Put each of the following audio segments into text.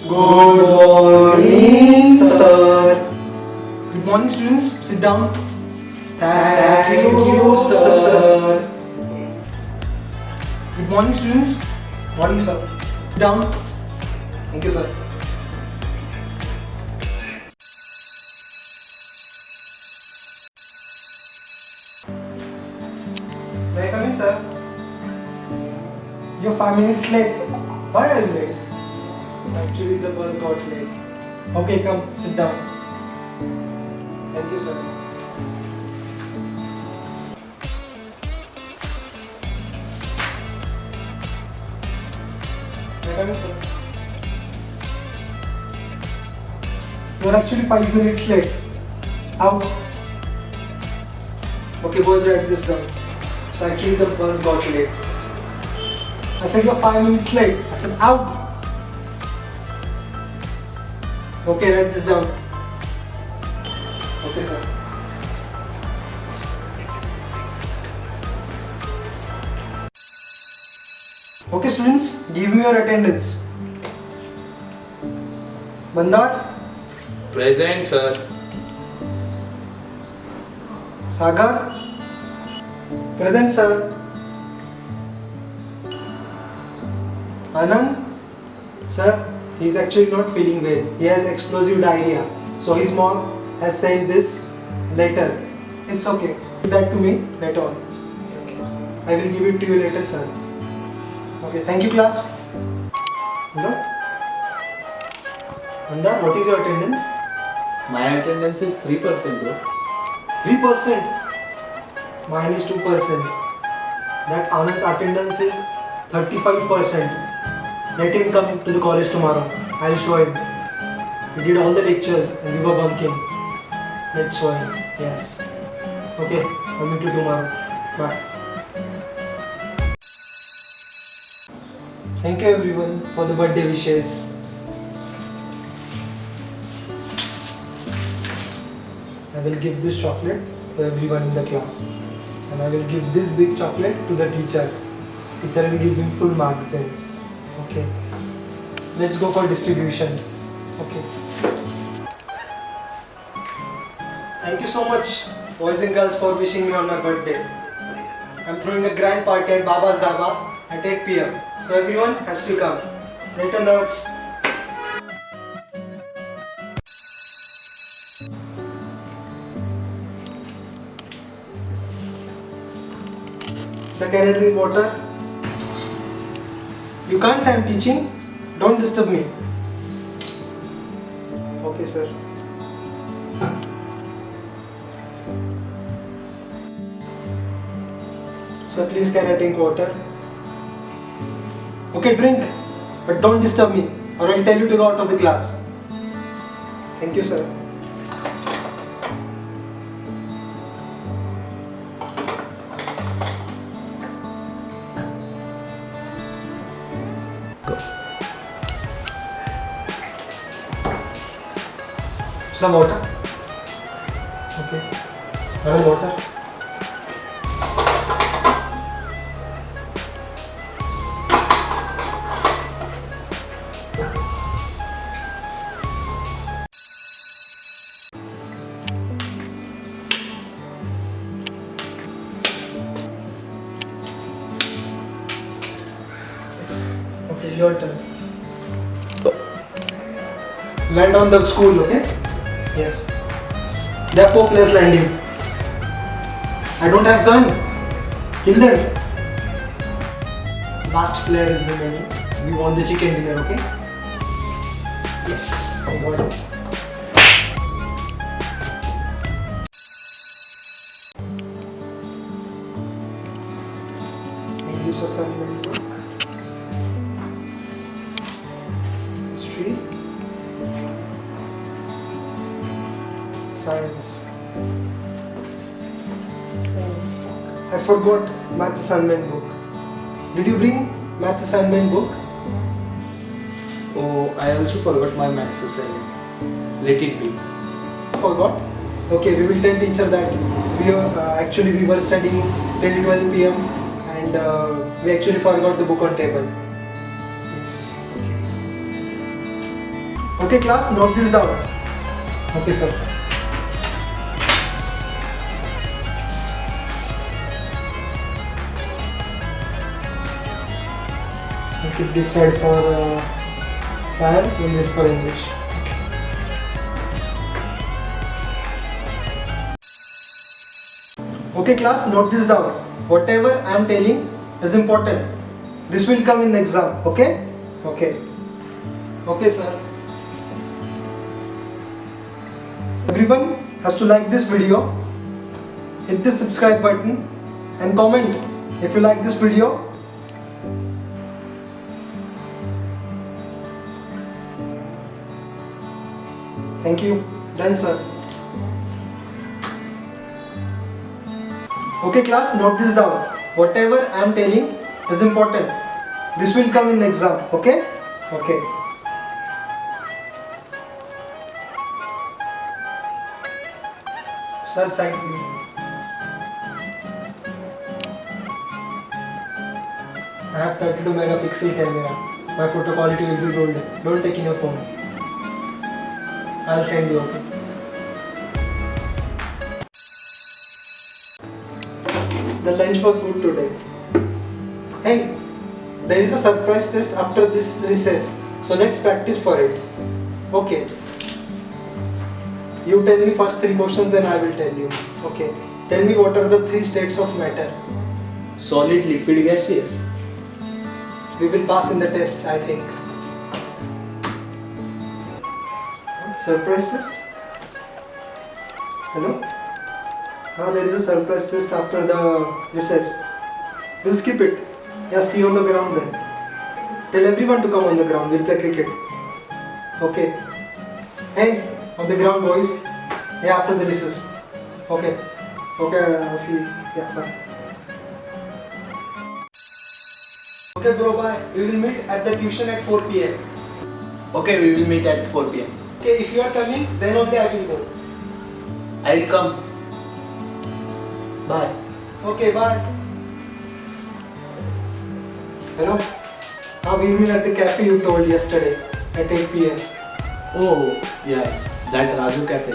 Good morning, sir. Good morning, students. Sit down. Thank you, sir. Good morning, students. Morning, sir. Sit down. Thank you, sir. May I come in, sir? You're 5 minutes late. Why are you late? Actually, the bus got late. Okay, come, sit down. Thank you, sir. May I come in, sir? You're actually 5 minutes late. Out. Okay, boys, write this down. So actually, the bus got late. I said you're 5 minutes late. I said out. Okay, write this down. Okay, sir. Okay, students, give me your attendance. Bandar, Present, sir. Sagar, present, sir. Anand, sir, he is actually not feeling well. He has explosive diarrhea. So his mom has sent this letter. It's okay. Give that to me later on. Okay. I will give it to you later, sir. Okay, thank you, class. Hello? Nanda, what is your attendance? My attendance is 3%, bro. 3%. Mine is 2%. That Anand's attendance is 35%. Let him come to the college tomorrow. I'll show him. We did all the lectures and we were bunking. Let's show him. Yes. Okay, I'll meet you tomorrow. Bye. Thank you everyone for the birthday wishes. I will give this chocolate to everyone in the class. And I will give this big chocolate to the teacher. Teacher will give him full marks then. Okay. Let's go for distribution. Okay. Thank you so much, boys and girls, for wishing me on my birthday. I'm throwing a grand party at Baba's Dhaba at 8 p.m. So everyone has to come. Later, notes. So can I drink water? You can't say I'm teaching. Don't disturb me. Okay, sir. Sir, please can I drink water? Okay, drink. But don't disturb me or I'll tell you to go out of the class. Thank you, sir. Some water. Okay. Another water. Yes. Okay, your turn. Land on the school, okay? Yes. There are 4 players landing. I don't have gun. Kill them. Last player is remaining. We want the chicken dinner, okay? Yes. I got it. English assignment book. History. Science. Oh fuck. I forgot math assignment book. Did you bring math assignment book? Oh, I also forgot my maths assignment. Let it be. Forgot? Okay, we will tell teacher that we were studying till 12 p.m. and we actually forgot the book on table. Yes. Okay, class, note this down. Okay, sir. I'll keep this side for science and this for English. Okay, class, note this down. Whatever I am telling is important. This will come in the exam. Okay? Okay. Okay, sir. Everyone has to like this video, hit the subscribe button and comment if you like this video. Thank you. Done, sir. Okay, class, note this down. Whatever I am telling is important. This will come in the exam. Okay? Okay. Sir, side please. I have 32 megapixel camera. My photo quality will be golden. Don't take in your phone. I'll send you, okay? The lunch was good today. Hey, there is a surprise test after this recess. So let's practice for it. Okay. You tell me first 3 questions, then I will tell you. Okay. Tell me what are the 3 states of matter. Solid, liquid, gaseous. We will pass in the test, I think. Surprise test? Hello? There is a surprise test after the recess. We'll skip it. Yeah, see you on the ground then. Tell everyone to come on the ground. We'll play cricket. Okay. Hey, on the ground, boys. Yeah, after the recess. Okay. Okay, I'll see you. Yeah, bye. Okay, bro, bye. We will meet at the tuition at 4 p.m. Okay, we will meet at 4 p.m. Okay, if you are coming, then only I will go. I'll come. Bye. Okay, bye. Hello? We'll meet at the cafe you told yesterday at 8 p.m. Oh, yeah, that Raju Cafe.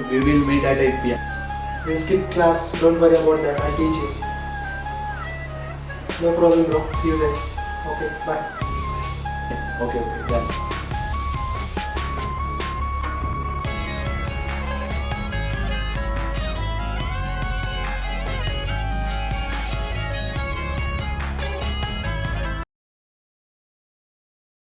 We will meet at 8 p.m. We'll skip class. Don't worry about that. I'll teach you. No problem, bro. See you then. Okay, bye. Okay, done.